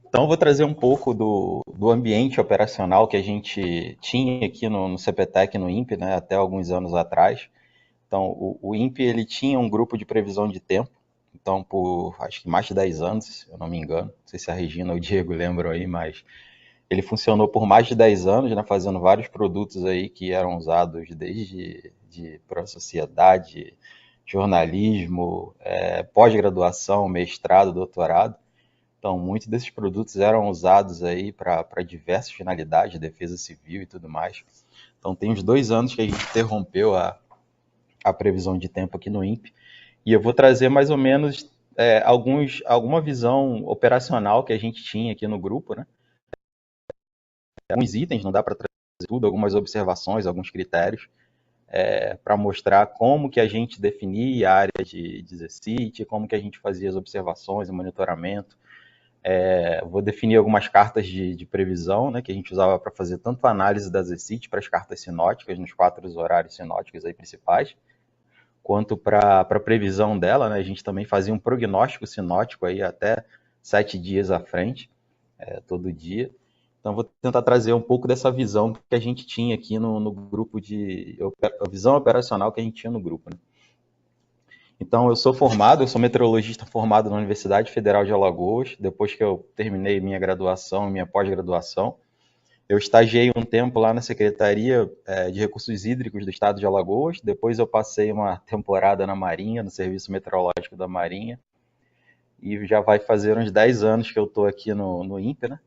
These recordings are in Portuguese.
Então, eu vou trazer um pouco do ambiente operacional que a gente tinha aqui no CPTEC, no INPE, né, até alguns anos atrás. Então, o INPE ele tinha um grupo de previsão de tempo, então, por acho que mais de 10 anos, se eu não me engano, não sei se a Regina ou o Diego lembram aí, mas ele funcionou por mais de 10 anos, né, fazendo vários produtos aí que eram usados para a sociedade, jornalismo, pós-graduação, mestrado, doutorado. Então, muitos desses produtos eram usados aí para diversas finalidades, defesa civil e tudo mais. Então, tem uns 2 anos que a gente interrompeu a previsão de tempo aqui no INPE, e eu vou trazer mais ou menos alguma visão operacional que a gente tinha aqui no grupo, né? Alguns itens, não dá para trazer tudo, algumas observações, alguns critérios, para mostrar como que a gente definia a área de ZCIT, como que a gente fazia as observações, o monitoramento. Vou definir algumas cartas de previsão, né, que a gente usava para fazer tanto a análise da ZCIT para as cartas sinóticas, nos 4 horários sinóticos aí principais, quanto para a previsão dela, né, a gente também fazia um prognóstico sinótico aí até 7 dias à frente, todo dia. Então, vou tentar trazer um pouco dessa visão que a gente tinha aqui no grupo a visão operacional que a gente tinha no grupo, né? Então, eu sou meteorologista formado na Universidade Federal de Alagoas. Depois que eu terminei minha graduação, minha pós-graduação, eu estagiei um tempo lá na Secretaria de Recursos Hídricos do Estado de Alagoas. Depois eu passei uma temporada na Marinha, no Serviço Meteorológico da Marinha. E já vai fazer uns 10 anos que eu estou aqui no INPE, né?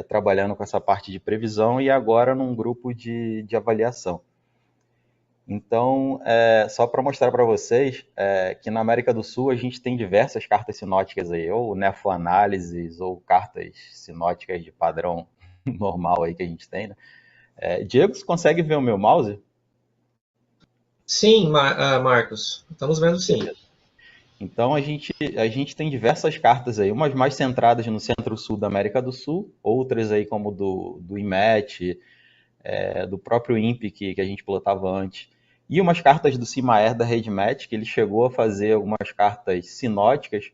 Trabalhando com essa parte de previsão e agora num grupo de avaliação. Então, só para mostrar para vocês que na América do Sul a gente tem diversas cartas sinóticas aí, ou nefoanálises, ou cartas sinóticas de padrão normal aí que a gente tem, né? Diego, você consegue ver o meu mouse? Sim, Marcos, estamos vendo sim. Beleza. Então a gente tem diversas cartas aí, umas mais centradas no centro-sul da América do Sul, outras aí como do IMET, do próprio INPE que a gente pilotava antes, e umas cartas do CIMAER da RedMet, que ele chegou a fazer algumas cartas sinóticas,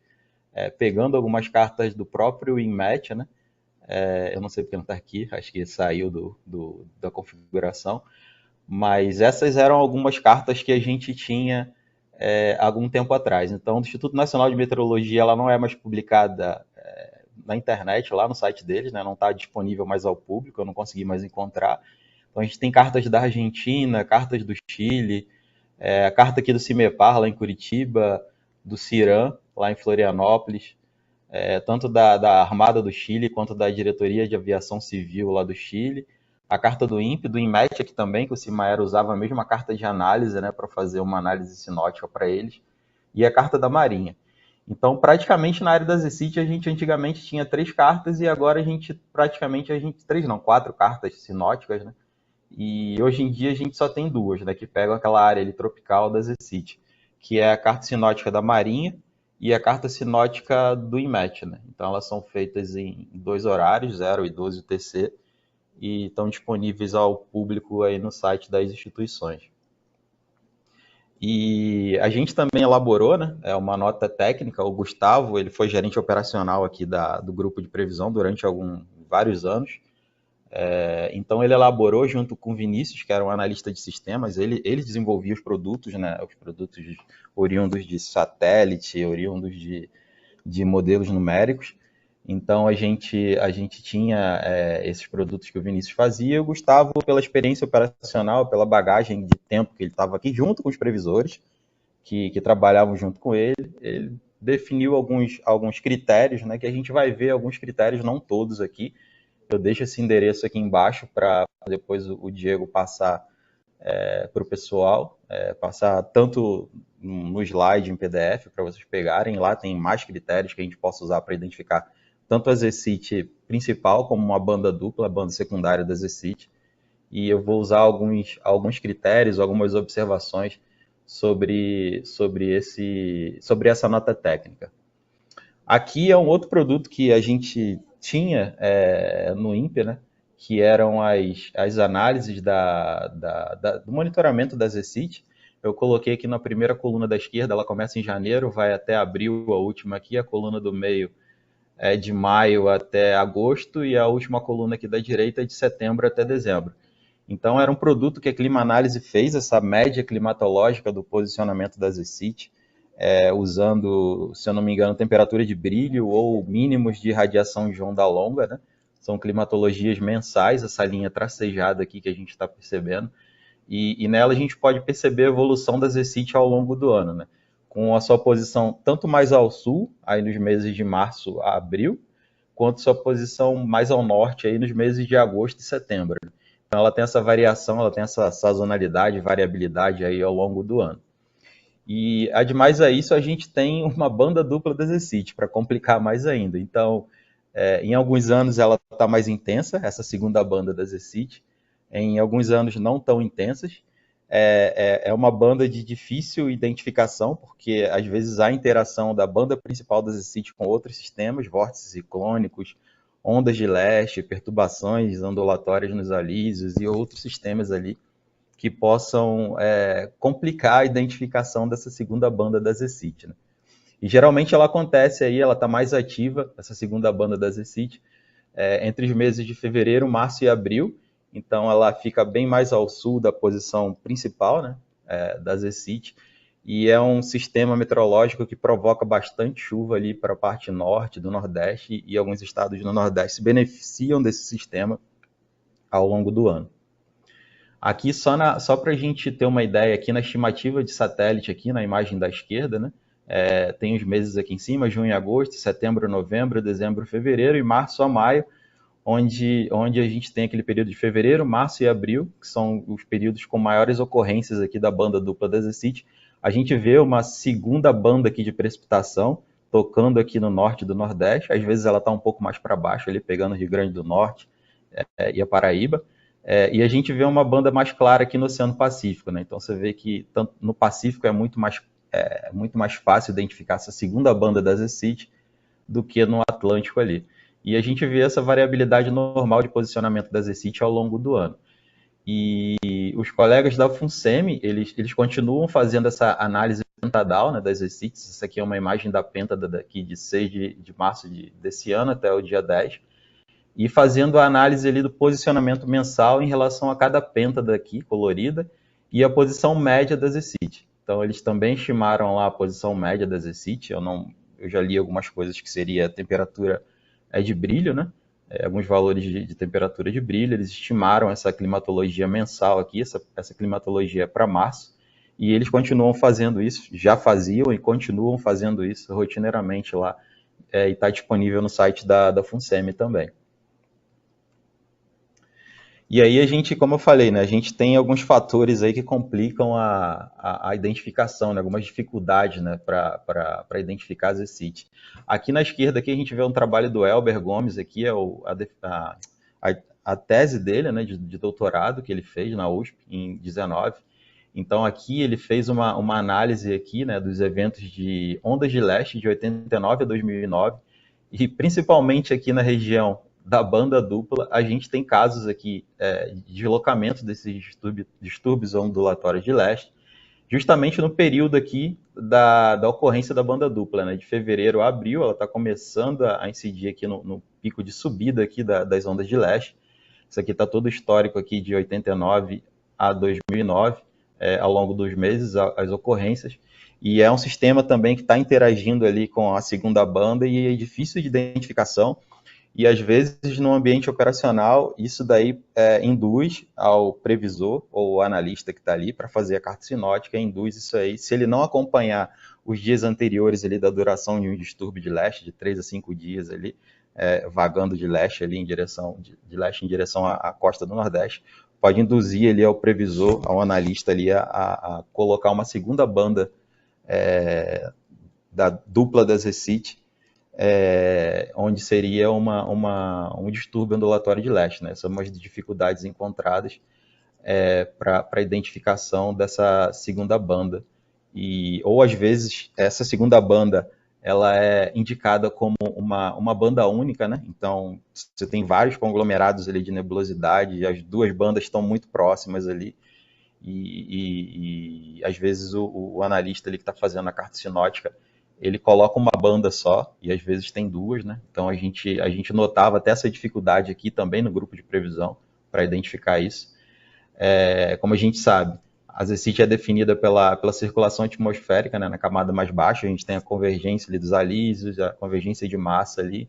pegando algumas cartas do próprio INMET, né? Eu não sei porque não está aqui, acho que saiu da configuração, mas essas eram algumas cartas que a gente tinha algum tempo atrás. Então, o Instituto Nacional de Meteorologia ela não é mais publicada na internet, lá no site deles, né? Não está disponível mais ao público, eu não consegui mais encontrar. Então, a gente tem cartas da Argentina, cartas do Chile, a carta aqui do CIMEPAR, lá em Curitiba, do CIRAM, lá em Florianópolis, tanto da Armada do Chile quanto da Diretoria de Aviação Civil lá do Chile. A carta do INPE, do INMET aqui também, que o CIMAER usava a mesma carta de análise, né, para fazer uma análise sinótica para eles. E a carta da Marinha. Então, praticamente na área da ZCIT, a gente antigamente tinha 3 cartas e agora três não, 4 cartas sinóticas, né? E hoje em dia a gente só tem 2, né, que pegam aquela área ali tropical da ZCIT, que é a carta sinótica da Marinha e a carta sinótica do INMET, né? Então elas são feitas em 2 horários, 0 e 12 UTC, e estão disponíveis ao público aí no site das instituições. E a gente também elaborou, né, uma nota técnica. O Gustavo, ele foi gerente operacional aqui do grupo de previsão durante vários anos. Então ele elaborou junto com o Vinícius, que era um analista de sistemas, ele desenvolvia os produtos, né, os produtos oriundos de satélite, oriundos de modelos numéricos. Então a gente tinha esses produtos que o Vinícius fazia, e o Gustavo, pela experiência operacional, pela bagagem de tempo que ele estava aqui, junto com os previsores, que trabalhavam junto com ele definiu alguns critérios, né, que a gente vai ver alguns critérios, não todos aqui. Eu deixo esse endereço aqui embaixo para depois o Diego passar para o pessoal, passar tanto no slide em PDF para vocês pegarem. Lá tem mais critérios que a gente possa usar para identificar tanto a ZCIT principal como uma banda dupla, a banda secundária da ZCIT. E eu vou usar alguns critérios, algumas observações sobre essa nota técnica. Aqui é um outro produto que a gente tinha no INPE, né? Que eram as análises do monitoramento da ZCIT. Eu coloquei aqui na primeira coluna da esquerda, ela começa em janeiro, vai até abril, a última aqui, a coluna do meio é de maio até agosto, e a última coluna aqui da direita é de setembro até dezembro. Então, era um produto que a Climaanálise fez, essa média climatológica do posicionamento das ECIT, usando, se eu não me engano, temperatura de brilho ou mínimos de radiação de onda longa, né? São climatologias mensais, essa linha tracejada aqui que a gente está percebendo, e nela a gente pode perceber a evolução das ECIT ao longo do ano, né? Com a sua posição tanto mais ao sul, aí nos meses de março a abril, quanto sua posição mais ao norte, aí nos meses de agosto e setembro. Então ela tem essa variação, ela tem essa sazonalidade, variabilidade aí ao longo do ano. E, ademais a isso, a gente tem uma banda dupla das ECIT, para complicar mais ainda. Então, em alguns anos ela está mais intensa, essa segunda banda das ECIT, em alguns anos não tão intensas. É uma banda de difícil identificação, porque às vezes há interação da banda principal das ECIT com outros sistemas, vórtices ciclônicos, ondas de leste, perturbações ondulatórias nos alísios e outros sistemas ali que possam complicar a identificação dessa segunda banda das ECIT, né? E geralmente ela acontece aí, ela está mais ativa, essa segunda banda das ECIT, entre os meses de fevereiro, março e abril. Então ela fica bem mais ao sul da posição principal, né, das ECIT, e é um sistema meteorológico que provoca bastante chuva ali para a parte norte do Nordeste, e alguns estados do Nordeste se beneficiam desse sistema ao longo do ano. Aqui, só para a gente ter uma ideia, aqui na estimativa de satélite, aqui na imagem da esquerda, né, tem os meses aqui em cima, junho e agosto, setembro, novembro, dezembro, fevereiro e março a maio, onde a gente tem aquele período de fevereiro, março e abril, que são os períodos com maiores ocorrências aqui da banda dupla das ECIT. A gente vê uma segunda banda aqui de precipitação, tocando aqui no norte do Nordeste, às vezes ela está um pouco mais para baixo, ali pegando o Rio Grande do Norte e a Paraíba. E a gente vê uma banda mais clara aqui no Oceano Pacífico, né? Então você vê que tanto no Pacífico é muito mais fácil identificar essa segunda banda das ECIT do que no Atlântico ali. E a gente vê essa variabilidade normal de posicionamento das ECIT ao longo do ano. E os colegas da FUNSEMI, eles continuam fazendo essa análise pentadal, né, das ECITs. Essa aqui é uma imagem da pêntada daqui de 6 de março desse ano até o dia 10. E fazendo a análise ali do posicionamento mensal em relação a cada pêntada aqui, colorida, e a posição média das ECIT. Então, eles também estimaram lá a posição média das ECIT. Eu já li algumas coisas que seria a temperatura de brilho, né? Alguns valores de temperatura de brilho. Eles estimaram essa climatologia mensal aqui, essa climatologia para março, e eles continuam fazendo isso, já faziam e continuam fazendo isso rotineiramente lá, e está disponível no site da FUNSEMI também. E aí a gente, como eu falei, né, a gente tem alguns fatores aí que complicam a identificação, né, algumas dificuldades, né, para identificar as ECIT. Aqui na esquerda aqui a gente vê um trabalho do Elber Gomes, aqui é a tese dele, né, de doutorado que ele fez na USP em 19. Então aqui ele fez uma análise aqui, né, dos eventos de ondas de leste de 89 a 2009, e principalmente aqui na região da banda dupla, a gente tem casos aqui de deslocamento desses distúrbios ondulatórios de leste, justamente no período aqui da ocorrência da banda dupla, né? De fevereiro a abril, ela está começando a incidir aqui no pico de subida aqui das ondas de leste. Isso aqui está todo histórico aqui de 89 a 2009, ao longo dos meses, as ocorrências. E é um sistema também que está interagindo ali com a segunda banda e é difícil de identificação. E às vezes no ambiente operacional isso daí induz ao previsor ou analista que está ali para fazer a carta sinótica, induz isso aí, se ele não acompanhar os dias anteriores ali da duração de um distúrbio de leste, de 3 a 5 dias ali, vagando de leste ali em direção, de leste em direção à costa do Nordeste, pode induzir ali ao previsor, ao analista ali a colocar uma segunda banda da dupla das ECIT, onde seria um distúrbio ondulatório de leste, né? São umas dificuldades encontradas para a identificação dessa segunda banda. Ou às vezes essa segunda banda ela é indicada como uma banda única, né? Então você tem vários conglomerados ali de nebulosidade, e as duas bandas estão muito próximas ali, e às vezes o analista ali que está fazendo a carta sinótica ele coloca uma banda só, e às vezes tem duas, né? Então a gente notava até essa dificuldade aqui também no grupo de previsão para identificar isso. Como a gente sabe, a ZCIT é definida pela circulação atmosférica, né? Na camada mais baixa, a gente tem a convergência ali dos alísios, a convergência de massa ali,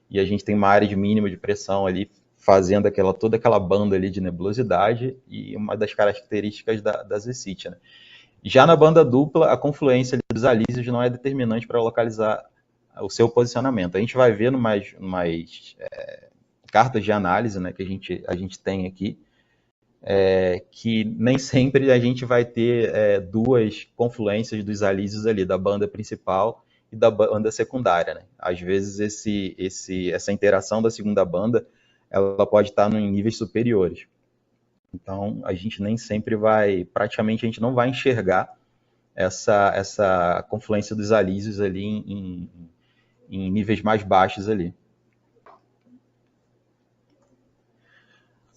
e a gente tem uma área de mínima de pressão ali, fazendo toda aquela banda ali de nebulosidade, e uma das características da ZCIT, né? Já na banda dupla, a confluência dos alísios não é determinante para localizar o seu posicionamento. A gente vai ver mais cartas de análise, né, que a gente tem aqui, que nem sempre a gente vai ter duas confluências dos alísios ali, da banda principal e da banda secundária, né? Às vezes essa interação da segunda banda, ela pode estar em níveis superiores. Então, a gente nem sempre praticamente a gente não vai enxergar essa confluência dos alísios ali em níveis mais baixos ali.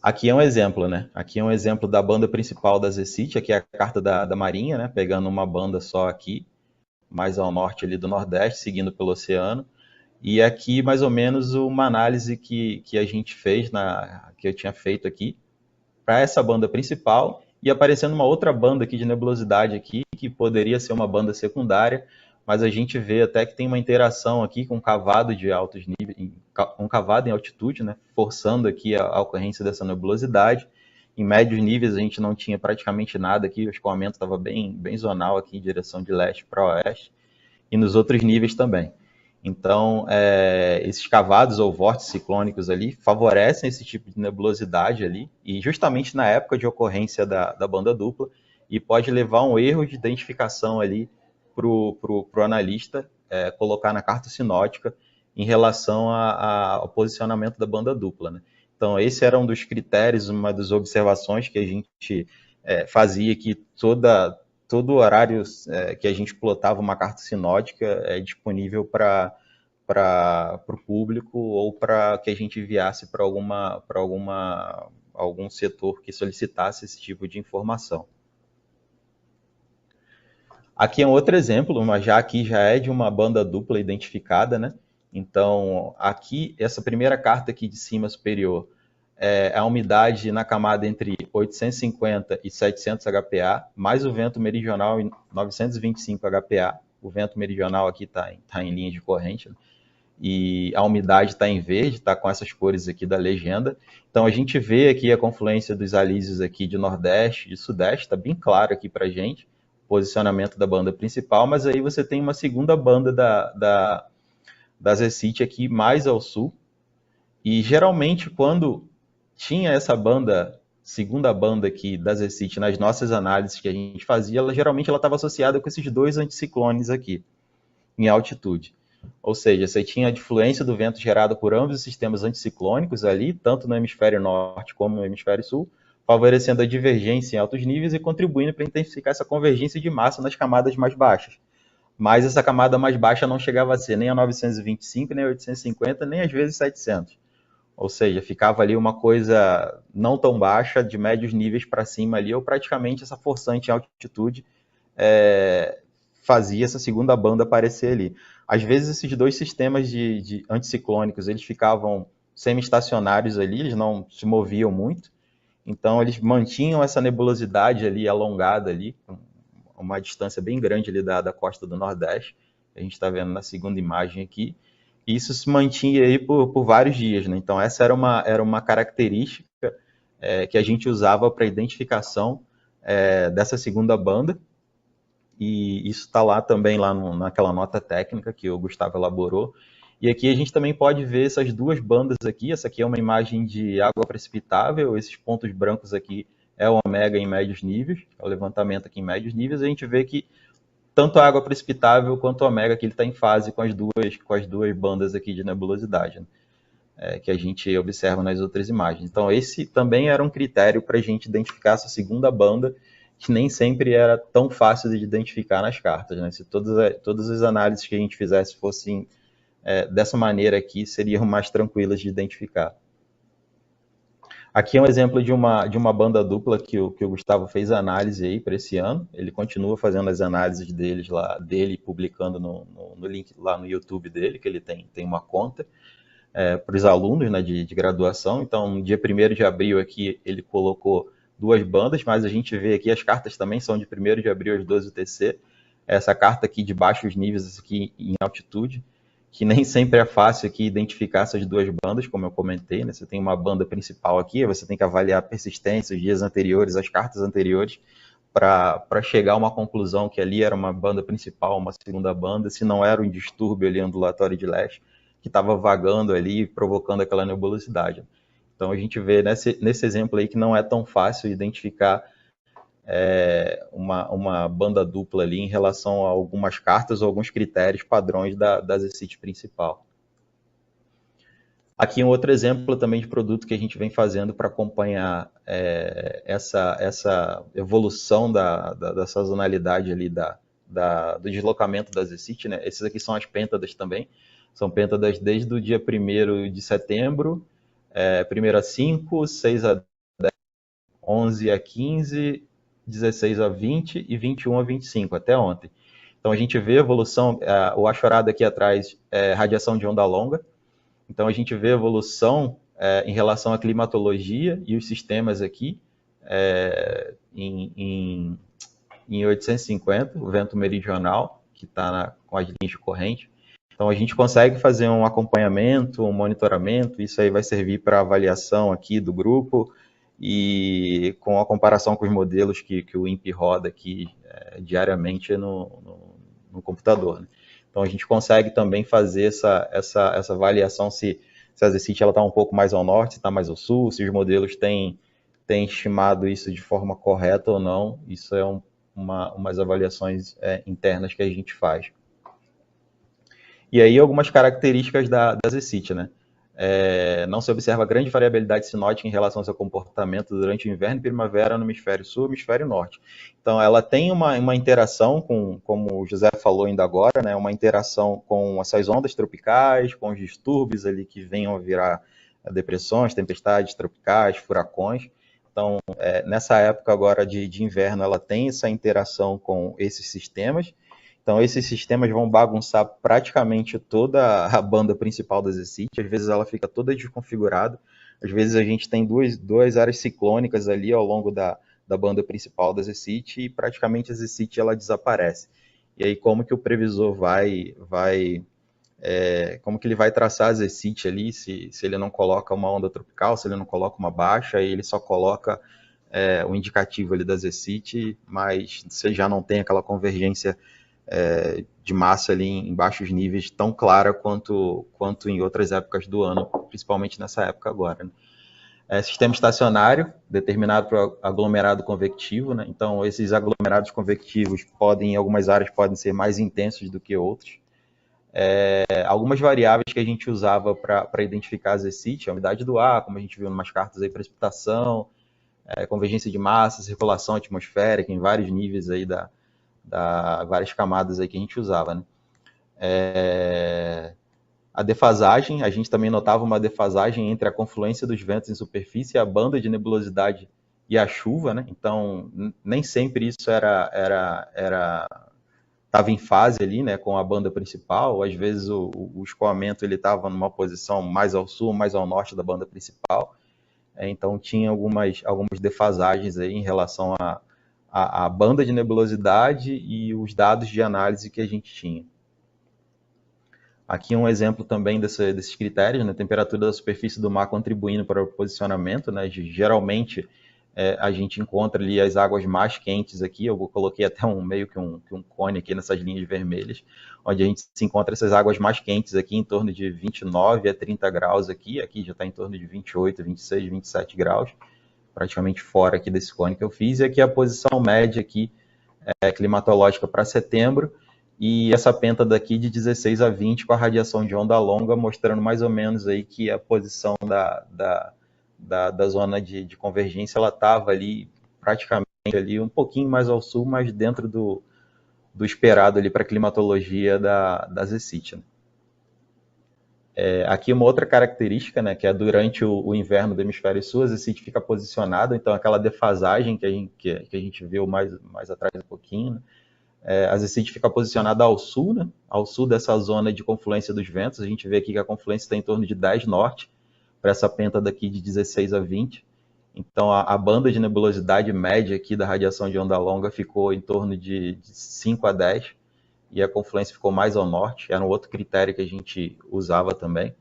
Aqui é um exemplo, né? Aqui é um exemplo da banda principal da ZCIT, aqui é a carta da Marinha, né? Pegando uma banda só aqui, mais ao norte ali do Nordeste, seguindo pelo oceano. E aqui, mais ou menos, uma análise que a gente fez, que eu tinha feito aqui, para essa banda principal, e aparecendo uma outra banda aqui de nebulosidade aqui, que poderia ser uma banda secundária, mas a gente vê até que tem uma interação aqui com cavado de altos níveis, um cavado em altitude, né, forçando aqui a ocorrência dessa nebulosidade. Em médios níveis a gente não tinha praticamente nada aqui, o escoamento estava bem zonal aqui em direção de leste para oeste, e nos outros níveis também. Então, esses cavados ou vórtices ciclônicos ali favorecem esse tipo de nebulosidade ali, e justamente na época de ocorrência da banda dupla, e pode levar a um erro de identificação ali para o analista colocar na carta sinótica em relação ao posicionamento da banda dupla, né? Então, esse era um dos critérios, uma das observações que a gente fazia, que todo horário que a gente plotava uma carta sinótica é disponível para o público ou para que a gente enviasse para algum setor que solicitasse esse tipo de informação. Aqui é um outro exemplo, mas aqui já é de uma banda dupla identificada, né? Então, aqui, essa primeira carta aqui de cima superior, a umidade na camada entre 850 e 700 HPA, mais o vento meridional em 925 HPA. O vento meridional aqui está em linha de corrente, né? E a umidade está em verde, está com essas cores aqui da legenda. Então, a gente vê aqui a confluência dos alísios aqui de Nordeste e Sudeste, está bem claro aqui para a gente, posicionamento da banda principal, mas aí você tem uma segunda banda da ZCIT aqui mais ao sul, e geralmente quando tinha essa segunda banda aqui da ZCIT nas nossas análises que a gente fazia, geralmente ela estava associada com esses dois anticiclones aqui, em altitude. Ou seja, você tinha a difluência do vento gerada por ambos os sistemas anticiclônicos ali, tanto no hemisfério norte como no hemisfério sul, favorecendo a divergência em altos níveis e contribuindo para intensificar essa convergência de massa nas camadas mais baixas. Mas essa camada mais baixa não chegava a ser nem a 925, nem a 850, nem às vezes 700. Ou seja, ficava ali uma coisa não tão baixa, de médios níveis para cima ali, ou praticamente essa forçante em altitude fazia essa segunda banda aparecer ali. Às vezes esses dois sistemas de anticiclônicos, eles ficavam semi-estacionários ali, eles não se moviam muito, então eles mantinham essa nebulosidade ali alongada ali, com uma distância bem grande ali da costa do Nordeste, a gente está vendo na segunda imagem aqui, e isso se mantinha aí por vários dias, né? Então essa era uma característica que a gente usava para identificação dessa segunda banda, e isso está lá também, naquela nota técnica que o Gustavo elaborou. E aqui a gente também pode ver essas duas bandas aqui. Essa aqui é uma imagem de água precipitável, esses pontos brancos aqui é o ômega em médios níveis, é o levantamento aqui em médios níveis. A gente vê que tanto a água precipitável quanto o ômega aqui está em fase com as duas bandas aqui de nebulosidade, né? Que a gente observa nas outras imagens. Então esse também era um critério para a gente identificar essa segunda banda, que nem sempre era tão fácil de identificar nas cartas, né? Se todas as análises que a gente fizesse fossem dessa maneira aqui, seriam mais tranquilas de identificar. Aqui é um exemplo de uma banda dupla que o Gustavo fez a análise aí para esse ano. Ele continua fazendo as análises dele publicando no link lá no YouTube dele, que ele tem uma conta para os alunos, né, de graduação. Então, no dia 1º de abril aqui, ele colocou 2 bandas, mas a gente vê aqui as cartas também são de 1º de abril às 12 UTC. Essa carta aqui de baixos níveis aqui em altitude, que nem sempre é fácil aqui identificar essas 2 bandas, como eu comentei, né? Você tem uma banda principal aqui, você tem que avaliar a persistência, os dias anteriores, as cartas anteriores, para chegar a uma conclusão que ali era uma banda principal, uma segunda banda, se não era um distúrbio ali ondulatório de leste, que estava vagando ali, provocando aquela nebulosidade. Então a gente vê nesse exemplo aí que não é tão fácil identificar uma banda dupla ali em relação a algumas cartas ou alguns critérios padrões da ZCIT principal. Aqui um outro exemplo também de produto que a gente vem fazendo para acompanhar essa evolução da sazonalidade ali do deslocamento da ZCIT, né? Esses aqui são as pêntadas também. São pêntadas desde o dia 1º de setembro, 1º a 5, 6 a 10, 11 a 15, 16 a 20 e 21 a 25, até ontem. Então a gente vê a evolução, o achorado aqui atrás é radiação de onda longa. Então a gente vê a evolução em relação à climatologia e os sistemas aqui em 850, o vento meridional, que está com as linhas de corrente. Então a gente consegue fazer um acompanhamento, um monitoramento, isso aí vai servir para avaliação aqui do grupo e com a comparação com os modelos que o INPE roda aqui diariamente no computador, né? Então a gente consegue também fazer essa avaliação se a ZCIT está um pouco mais ao norte, se está mais ao sul, se os modelos têm estimado isso de forma correta ou não. Isso é umas avaliações internas que a gente faz. E aí algumas características da ZCIT, né? Não se observa grande variabilidade sinótica em relação ao seu comportamento durante o inverno e primavera no hemisfério sul e hemisfério norte. Então, ela tem uma interação como o José falou ainda agora, né, uma interação com essas ondas tropicais, com os distúrbios ali que venham a virar depressões, tempestades tropicais, furacões. Então, nessa época agora de inverno, ela tem essa interação com esses sistemas. Então, esses sistemas vão bagunçar praticamente toda a banda principal da ZCIT. Às vezes ela fica toda desconfigurada. Às vezes a gente tem duas áreas ciclônicas ali ao longo da banda principal da ZCIT e praticamente a ZCIT ela desaparece. E aí como que o previsor como que ele vai traçar a ZCIT ali, se ele não coloca uma onda tropical, se ele não coloca uma baixa, aí ele só coloca o indicativo ali da ZCIT, mas você já não tem aquela convergência de massa ali em baixos níveis tão clara quanto em outras épocas do ano, principalmente nessa época agora, né? Sistema estacionário, determinado por aglomerado convectivo, né? Então esses aglomerados convectivos em algumas áreas podem ser mais intensos do que outros. Algumas variáveis que a gente usava para identificar a ZCIT, a umidade do ar, como a gente viu em umas cartas aí, precipitação, convergência de massa, circulação atmosférica em vários níveis aí várias camadas aí que a gente usava, né? A defasagem, a gente também notava uma defasagem entre a confluência dos ventos em superfície, a banda de nebulosidade e a chuva, né? Então, nem sempre isso estava em fase ali, né, com a banda principal. Às vezes o escoamento ele estava numa posição mais ao sul, mais ao norte da banda principal. Então tinha algumas defasagens aí em relação a banda de nebulosidade e os dados de análise que a gente tinha. Aqui um exemplo também desses critérios, né? Temperatura da superfície do mar contribuindo para o posicionamento, né? Geralmente a gente encontra ali as águas mais quentes aqui. Eu coloquei até meio que um cone aqui nessas linhas vermelhas, onde a gente se encontra essas águas mais quentes aqui em torno de 29 a 30 graus aqui já está em torno de 28, 26, 27 graus, praticamente fora aqui desse cone que eu fiz. E aqui a posição média aqui climatológica para setembro, e essa penta daqui de 16 a 20 com a radiação de onda longa, mostrando mais ou menos aí que a posição da zona de convergência, ela estava ali praticamente ali um pouquinho mais ao sul, mas dentro do esperado ali para a climatologia da ZCIT, né? Aqui uma outra característica, né, que é durante o inverno do hemisfério sul, a ZCIT fica posicionada, então aquela defasagem que a gente viu mais atrás um pouquinho, né, a ZCIT fica posicionada ao sul, né, ao sul dessa zona de confluência dos ventos. A gente vê aqui que a confluência está em torno de 10 norte, para essa penta daqui de 16 a 20. Então a banda de nebulosidade média aqui da radiação de onda longa ficou em torno de 5 a 10, e a confluência ficou mais ao norte, era um outro critério que a gente usava também.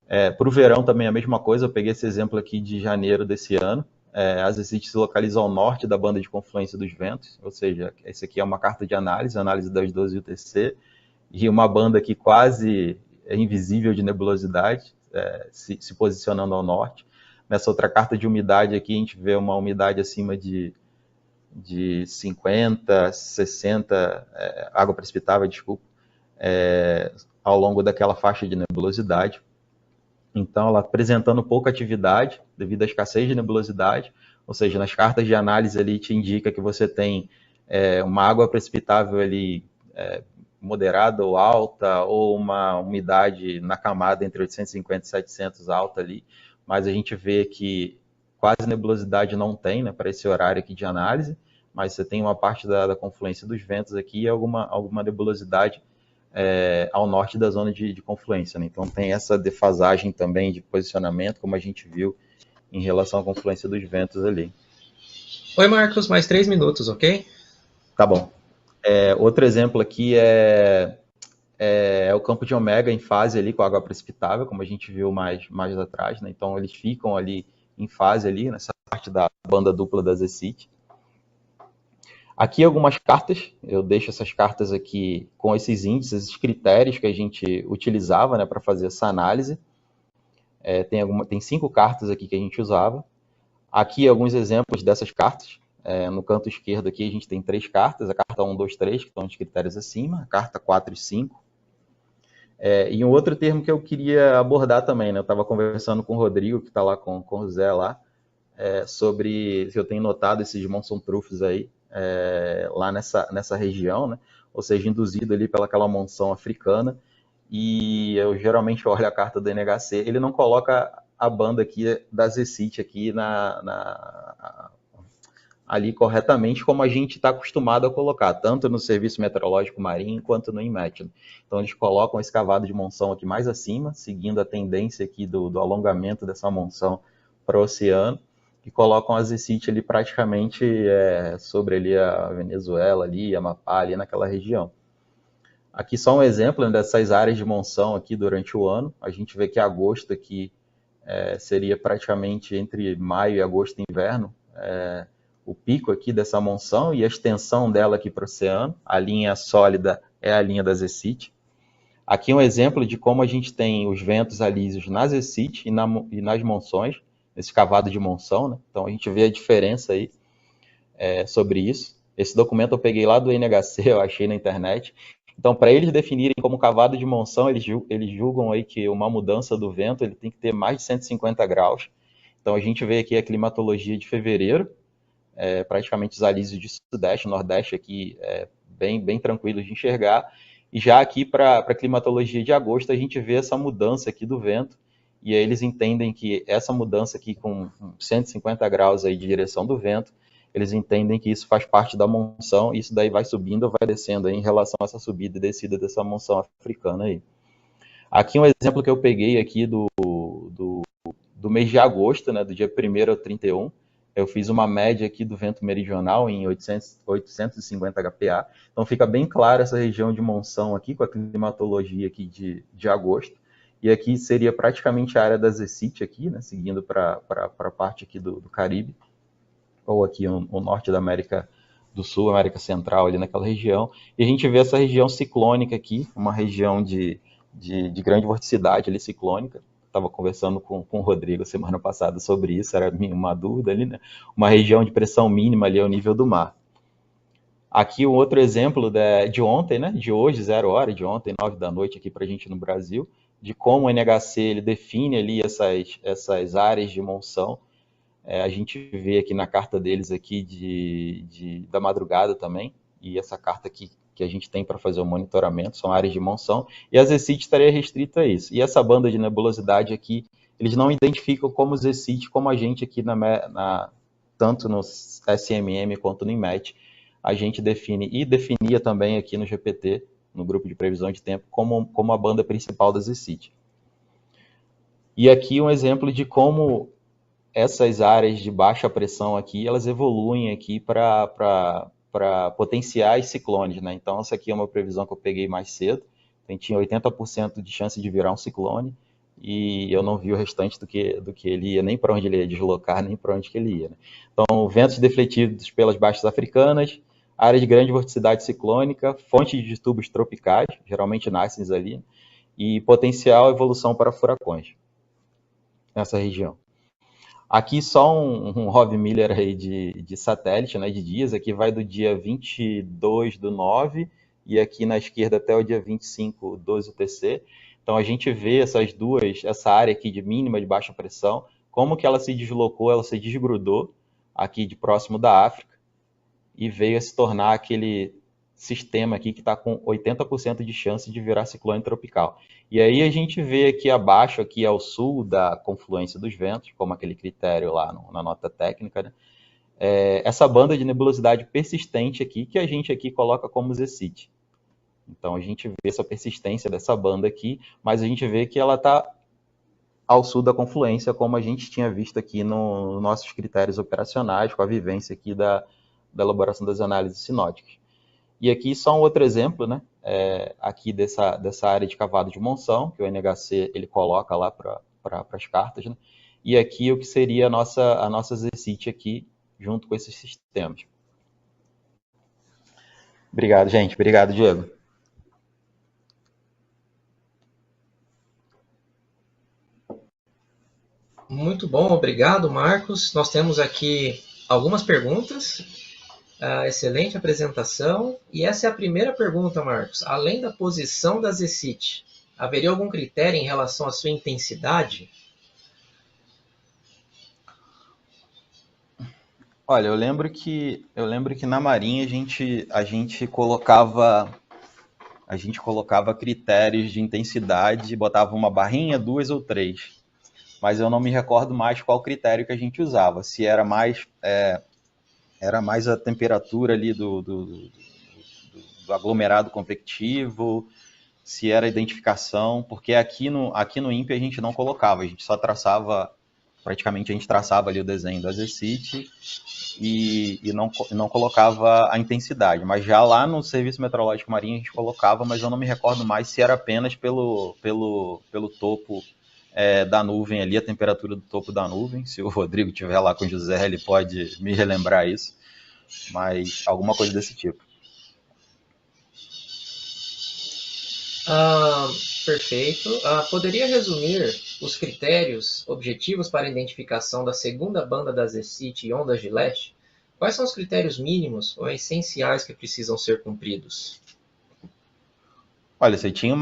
Para o verão também a mesma coisa, eu peguei esse exemplo aqui de janeiro desse ano. A ZCIT se localiza ao norte da banda de confluência dos ventos, ou seja, esse aqui é uma carta de análise das 12 UTC, e uma banda aqui quase invisível de nebulosidade, se posicionando ao norte. Nessa outra carta de umidade aqui, a gente vê uma umidade acima de 50, 60, água precipitável, desculpa, ao longo daquela faixa de nebulosidade. Então, ela apresentando pouca atividade devido à escassez de nebulosidade, ou seja, nas cartas de análise ali te indica que você tem uma água precipitável ali moderada ou alta, ou uma umidade na camada entre 850 e 700 alta ali, mas a gente vê que quase nebulosidade não tem, né, para esse horário aqui de análise, mas você tem uma parte da confluência dos ventos aqui e alguma nebulosidade ao norte da zona de confluência, né? Então tem essa defasagem também de posicionamento, como a gente viu em relação à confluência dos ventos ali. Oi, Marcos, mais 3 minutos, ok? Tá bom. Outro exemplo aqui é o campo de ômega em fase ali com água precipitável, como a gente viu mais atrás, né? Então eles ficam ali em fase ali, nessa parte da banda dupla da ZCIT. Aqui algumas cartas, eu deixo essas cartas aqui com esses índices, esses critérios que a gente utilizava, né, para fazer essa análise. Tem 5 cartas aqui que a gente usava. Aqui alguns exemplos dessas cartas. No canto esquerdo aqui a gente tem 3 cartas, a carta 1, 2, 3, que estão os critérios acima, a carta 4 e 5. E um outro termo que eu queria abordar também, né, eu estava conversando com o Rodrigo, que está lá com o Zé lá, sobre se eu tenho notado esses Monson Truths aí, lá nessa região, né? Ou seja, induzido ali pelaquela monção africana, e eu geralmente olho a carta do NHC, ele não coloca a banda aqui da ZCIT aqui ali corretamente, como a gente está acostumado a colocar, tanto no Serviço Meteorológico Marinho quanto no INMET. Então eles colocam esse cavado de monção aqui mais acima, seguindo a tendência aqui do alongamento dessa monção para o oceano, e colocam a ZCIT ali praticamente sobre ali a Venezuela, ali, Amapá, ali naquela região. Aqui só um exemplo, né, dessas áreas de monção aqui durante o ano. A gente vê que agosto aqui seria praticamente entre maio e agosto inverno, o pico aqui dessa monção e a extensão dela aqui para o oceano. A linha sólida é a linha da ZCIT. Aqui um exemplo de como a gente tem os ventos alísios na ZCIT e nas monções, nesse cavado de monção, né? Então a gente vê a diferença aí sobre isso. Esse documento eu peguei lá do NHC, eu achei na internet. Então, para eles definirem como cavado de monção, eles julgam aí que uma mudança do vento ele tem que ter mais de 150 graus. Então a gente vê aqui a climatologia de fevereiro, praticamente os alísios de sudeste, nordeste aqui bem tranquilos de enxergar. E já aqui para a climatologia de agosto, a gente vê essa mudança aqui do vento, e aí eles entendem que essa mudança aqui com 150 graus aí de direção do vento, eles entendem que isso faz parte da monção, e isso daí vai subindo ou vai descendo aí em relação a essa subida e descida dessa monção africana aí. Aqui um exemplo que eu peguei aqui do mês de agosto, né, do dia 1º ao 31, eu fiz uma média aqui do vento meridional em 850 HPA, então fica bem clara essa região de monção aqui, com a climatologia aqui de agosto, e aqui seria praticamente a área da ZCIT aqui, né, seguindo para a parte aqui do Caribe, ou aqui o norte da América do Sul, América Central, ali naquela região, e a gente vê essa região ciclônica aqui, uma região de grande vorticidade ali, ciclônica. Estava conversando com o Rodrigo semana passada sobre isso, era uma dúvida ali, né? Uma região de pressão mínima ali ao nível do mar. Aqui um outro exemplo de ontem, né? De hoje, 0 hora, de ontem, 9 da noite aqui para a gente no Brasil, de como o NHC ele define ali essas áreas de monção. A gente vê aqui na carta deles aqui da madrugada também, e essa carta aqui que a gente tem para fazer o monitoramento, são áreas de monção, e a ZCIT estaria restrita a isso. E essa banda de nebulosidade aqui, eles não identificam como ZCIT, como a gente aqui tanto no SMM quanto no INMET, a gente define, e definia também aqui no GPT, no grupo de previsão de tempo, como a banda principal da ZCIT. E aqui um exemplo de como essas áreas de baixa pressão aqui, elas evoluem aqui para potenciais ciclones, né? Então, essa aqui é uma previsão que eu peguei mais cedo, então, tinha 80% de chance de virar um ciclone, e eu não vi o restante do que ele ia, nem para onde ele ia deslocar, nem para onde que ele ia. Né? Então, ventos defletidos pelas baixas africanas, área de grande vorticidade ciclônica, fonte de distúrbios tropicais, geralmente nascem ali, e potencial evolução para furacões nessa região. Aqui só um Rob Miller aí de satélite, né, de dias, aqui vai do dia 22/9 e aqui na esquerda até o dia 25/12 UTC. Então a gente vê essa área aqui de mínima de baixa pressão, como que ela se deslocou, ela se desgrudou aqui de próximo da África e veio a se tornar aquele sistema aqui que está com 80% de chance de virar ciclone tropical. E aí a gente vê aqui abaixo, aqui ao sul da confluência dos ventos, como aquele critério lá na nota técnica, né? Essa banda de nebulosidade persistente aqui, que a gente aqui coloca como ZCIT. Então a gente vê essa persistência dessa banda aqui, mas a gente vê que ela está ao sul da confluência, como a gente tinha visto aqui nos nossos critérios operacionais, com a vivência aqui da elaboração das análises sinóticas. E aqui só um outro exemplo, né? Aqui dessa área de cavado de monção, que o NHC ele coloca lá para as cartas, né? E aqui o que seria a nossa ZCIT aqui, junto com esses sistemas. Obrigado, gente. Obrigado, Diego. Muito bom, obrigado, Marcos. Nós temos aqui algumas perguntas. Excelente apresentação. E essa é a primeira pergunta, Marcos. Além da posição da ZCIT, haveria algum critério em relação à sua intensidade? Olha, eu lembro que na Marinha a gente colocava critérios de intensidade, botava uma barrinha, 2 ou 3. Mas eu não me recordo mais qual critério que a gente usava. Se era mais a temperatura ali do aglomerado convectivo, se era a identificação, porque aqui no INPE a gente não colocava, a gente só traçava, praticamente a gente traçava ali o desenho da ZCIT e não colocava a intensidade. Mas já lá no Serviço Meteorológico Marinho a gente colocava, mas eu não me recordo mais se era apenas pelo topo da nuvem ali, a temperatura do topo da nuvem. Se o Rodrigo estiver lá com o José, ele pode me relembrar isso, mas alguma coisa desse tipo. Perfeito. Poderia resumir os critérios objetivos para a identificação da segunda banda da ZCIT e ondas de leste? Quais são os critérios mínimos ou essenciais que precisam ser cumpridos? Olha, você tinha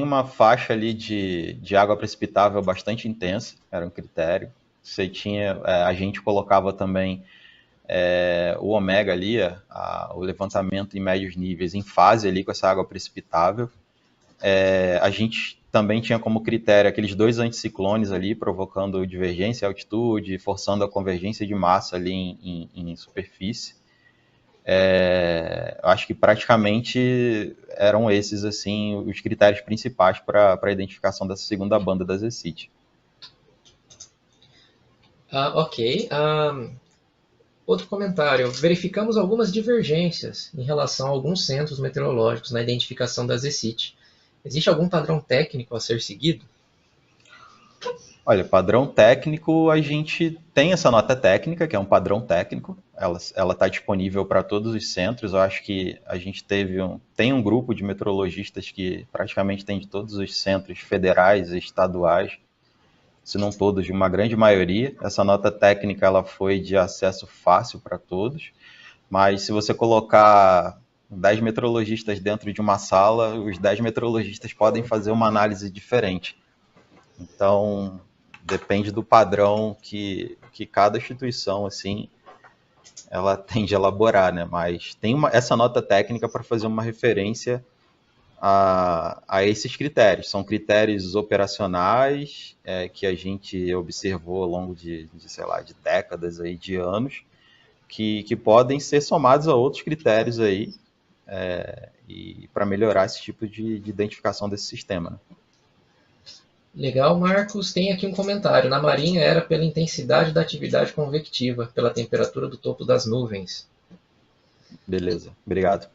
uma faixa ali de água precipitável bastante intensa, era um critério. Você tinha, a gente colocava também o ômega ali, o levantamento em médios níveis em fase ali com essa água precipitável. A gente também tinha como critério aqueles 2 anticiclones ali, provocando divergência e altitude, forçando a convergência de massa ali em superfície. Acho que praticamente eram esses assim os critérios principais para a identificação dessa segunda banda da ZCIT. Ok. Outro comentário. Verificamos algumas divergências em relação a alguns centros meteorológicos na identificação da ZCIT. Existe algum padrão técnico a ser seguido? Olha, padrão técnico, a gente tem essa nota técnica, que é um padrão técnico, ela está disponível para todos os centros. Eu acho que a gente tem um grupo de meteorologistas que praticamente tem de todos os centros federais e estaduais, se não todos, de uma grande maioria. Essa nota técnica ela foi de acesso fácil para todos, mas se você colocar 10 meteorologistas dentro de uma sala, os 10 meteorologistas podem fazer uma análise diferente. Então, depende do padrão que cada instituição assim ela tende a elaborar, né? Mas tem essa nota técnica para fazer uma referência a esses critérios. São critérios operacionais que a gente observou ao longo sei lá, de décadas aí, de anos, que podem ser somados a outros critérios aí e para melhorar esse tipo de identificação desse sistema. Né? Legal, Marcos. Tem aqui um comentário. Na Marinha era pela intensidade da atividade convectiva, pela temperatura do topo das nuvens. Beleza, obrigado.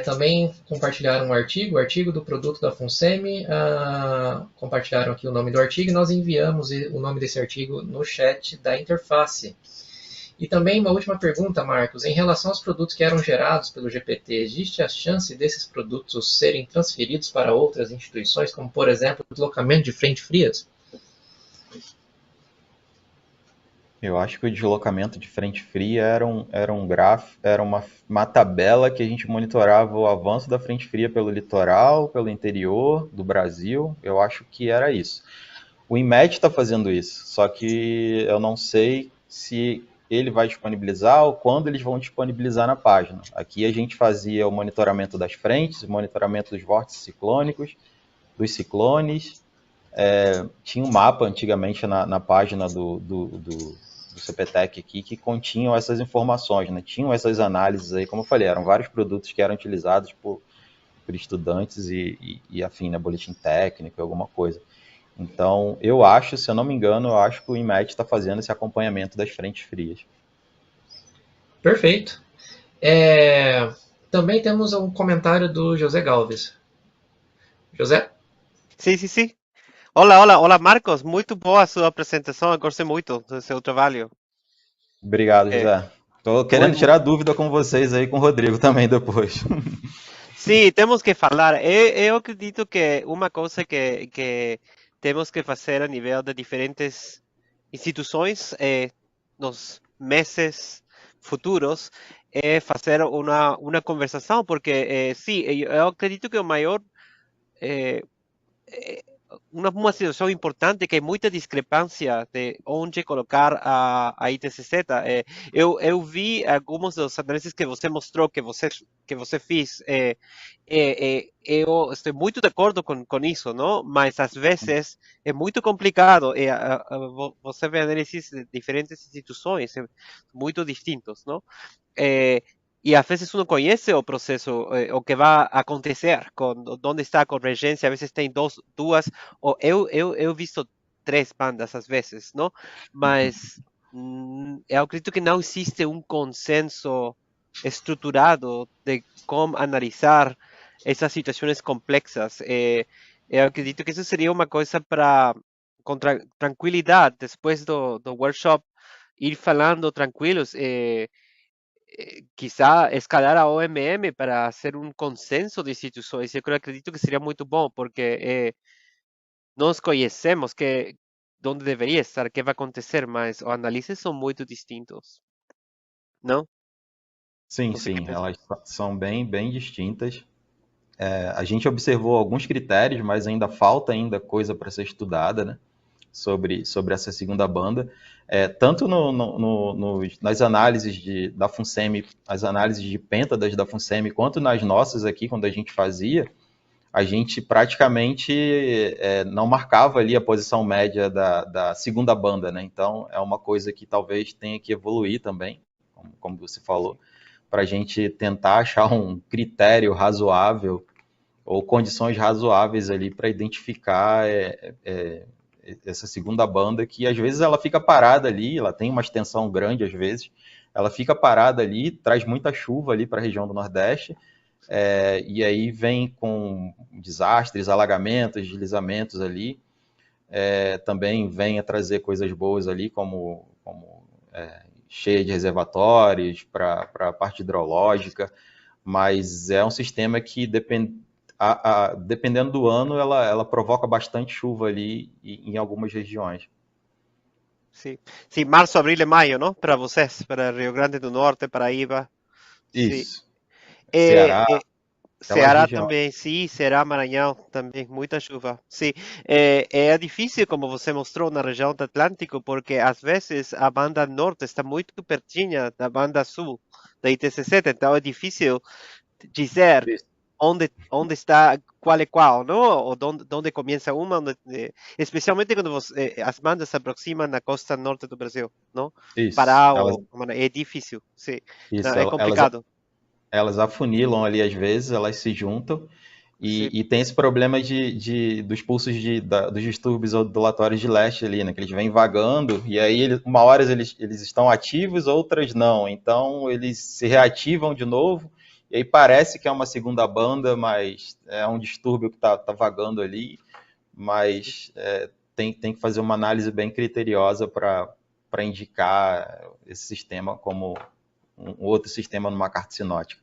Também compartilharam um artigo, o artigo do produto da FUNSEMI, compartilharam aqui o nome do artigo e nós enviamos o nome desse artigo no chat da interface. E também uma última pergunta, Marcos, em relação aos produtos que eram gerados pelo GPT, existe a chance desses produtos serem transferidos para outras instituições, como por exemplo o deslocamento de frente frias? Eu acho que o deslocamento de frente fria era um gráfico, era uma tabela que a gente monitorava o avanço da frente fria pelo litoral, pelo interior do Brasil. Eu acho que era isso. O INMET está fazendo isso, só que eu não sei se ele vai disponibilizar ou quando eles vão disponibilizar na página. Aqui a gente fazia o monitoramento das frentes, o monitoramento dos vórtices ciclônicos, dos ciclones. Tinha um mapa antigamente na página do CPTEC aqui que continham essas informações, né? Tinham essas análises aí, como eu falei, eram vários produtos que eram utilizados por estudantes e afim, né? Boletim técnico, alguma coisa. Então, eu acho, se eu não me engano, eu acho que o INMET está fazendo esse acompanhamento das frentes frias. Perfeito. Também temos um comentário do José Galvez. José? Sim. Olá, Marcos. Muito boa a sua apresentação. Eu gostei muito do seu trabalho. Obrigado, José. Estou querendo tirar dúvida com vocês aí, com o Rodrigo também depois. Sim, temos que falar. Eu acredito que uma coisa que temos que fazer a nível de diferentes instituições nos meses futuros é fazer uma conversação, porque sim, eu acredito que o maior uma situação importante que é muita discrepância de onde colocar a ITCZ. Eu vi alguns dos análises que você mostrou, que você fez. Eu estou muito de acordo com isso, não? Mas às vezes é muito complicado. Você vê análises de diferentes instituições, muito distintos, não? E às vezes uno conhece o processo, o que vai acontecer, onde está a convergência, às vezes tem duas, ou eu visto três bandas às vezes, não? Mas eu acredito que não existe um consenso estruturado de como analisar essas situações complexas. Eu acredito que isso seria uma coisa para, com tranquilidade, depois do workshop, ir falando tranquilos. Quizá escalar a OMM para hacer un consenso de instituciones. Yo acredito que sería muy bueno porque nós conhecemos dónde debería estar, qué va a acontecer, mas os análises são muito distintos, não? Sim, Não sei o que sim, pensa. elas são bem distintas. A gente observou alguns critérios, mas ainda falta coisa para ser estudada, né? Sobre essa segunda banda. Tanto nas análises da FUNSEMI, as análises de pêntadas da FUNSEMI, quanto nas nossas aqui, quando a gente fazia, a gente praticamente não marcava ali a posição média da segunda banda, né? Então, é uma coisa que talvez tenha que evoluir também, como você falou, para a gente tentar achar um critério razoável ou condições razoáveis ali para identificar essa segunda banda, que às vezes ela fica parada ali, ela tem uma extensão grande às vezes, ela fica parada ali, traz muita chuva ali para a região do Nordeste, e aí vem com desastres, alagamentos, deslizamentos ali, também vem a trazer coisas boas ali, como cheia de reservatórios para a parte hidrológica, mas é um sistema que dependendo do ano, ela provoca bastante chuva ali em algumas regiões. Sim, março, abril e maio, não? Para vocês, para Rio Grande do Norte, Paraíba. Isso. Sim. Ceará. aquela Ceará região. também, sim, Ceará, Maranhão também, muita chuva. Sim, é difícil, como você mostrou, na região do Atlântico, porque às vezes a banda norte está muito pertinha da banda sul da ITC7, então é difícil dizer Isso. onde está qual é qual, não? Ou onde começa uma, especialmente quando as bandas se aproximam na costa norte do Brasil, não? Isso. Pará, é difícil, sim, não, Isso, é complicado, elas afunilam ali às vezes, elas se juntam sim, e tem esse problema dos pulsos dos distúrbios ondulatórios de leste ali, né? Que eles vêm vagando e aí uma hora eles estão ativos, outras não. Então eles se reativam de novo e aí parece que é uma segunda banda, mas é um distúrbio que tá vagando ali, mas tem que fazer uma análise bem criteriosa para indicar esse sistema como um outro sistema numa carta sinótica.